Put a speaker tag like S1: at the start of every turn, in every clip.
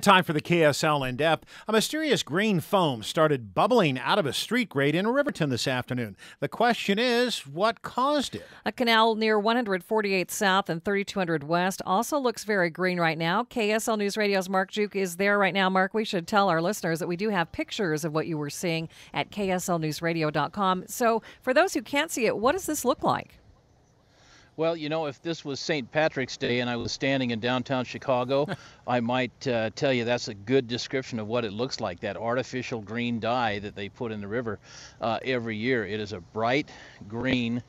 S1: Time for the KSL In Depth. A mysterious green foam started bubbling out of a street grate in Riverton this afternoon. The question is, what caused it?
S2: A canal near 148 South and 3200 West also looks very green right now. KSL News Radio's Marc Giauque is there right now. Marc, we should tell our listeners that we do have pictures of what you were seeing at kslnewsradio.com. So for those who can't see it, what does this look like?
S3: Well, you know, if this was St. Patrick's Day and I was standing in downtown Chicago, I might tell you that's a good description of what it looks like, that artificial green dye that they put in the river every year. It is a bright green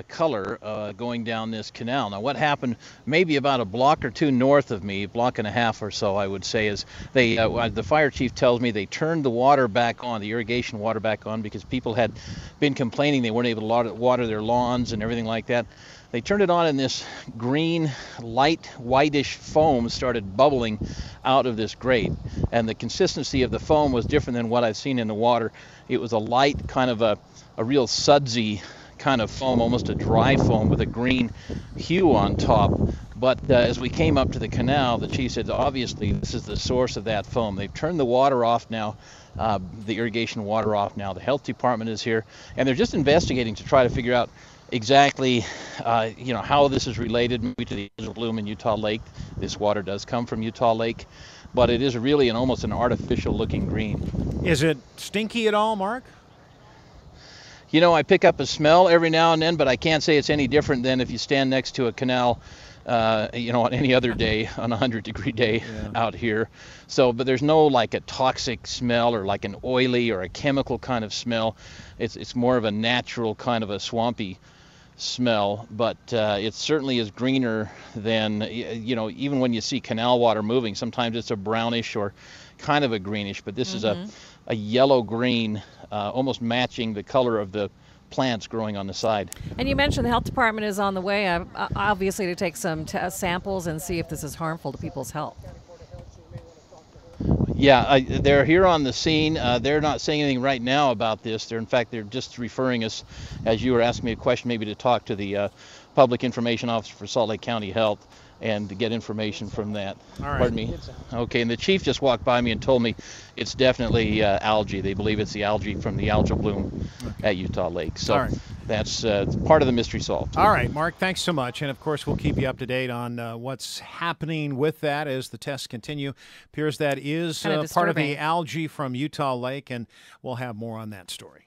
S3: color going down this canal. Now, what happened maybe about a block or two north of me, block and a half or so, I would say, is they the fire chief tells me they turned the water back on, the irrigation water back on, because people had been complaining they weren't able to water their lawns and everything like that. They turned it on, and this green, light, whitish foam started bubbling out of this grate. And the consistency of the foam was different than what I've seen in the water. It was a light, kind of a real sudsy kind of foam, almost a dry foam with a green hue on top. But as we came up to the canal, the chief said, obviously, this is the source of that foam. They've turned the water off now, the irrigation water off now. The health department is here, and they're just investigating to try to figure out exactly, how this is related maybe to the algal bloom in Utah Lake. This water does come from Utah Lake, but it is really almost an artificial-looking green.
S1: Is it stinky at all, Marc?
S3: You know, I pick up a smell every now and then, but I can't say it's any different than if you stand next to a canal, on any other day, on a 100-degree day out here. So, but there's no like a toxic smell or like an oily or a chemical kind of smell. It's more of a natural kind of a swampy smell, but it certainly is greener than, even when you see canal water moving, sometimes it's a brownish or kind of a greenish, but this is a yellow-green, almost matching the color of the plants growing on the side.
S2: And you mentioned the health department is on the way, obviously, to take some samples and see if this is harmful to people's health.
S3: Yeah, they're here on the scene. They're not saying anything right now about this. In fact, they're just referring us, as you were asking me a question, maybe to talk to the Public Information Officer for Salt Lake County Health and to get information from that.
S1: All right.
S3: Pardon me? Okay, and the chief just walked by me and told me it's definitely algae. They believe it's the algae from the algal bloom at Utah Lake. So that's part of the mystery solved.
S1: All right, Marc, thanks so much. And, of course, we'll keep you up to date on what's happening with that as the tests continue. Appears that is part of the algae from Utah Lake, and we'll have more on that story.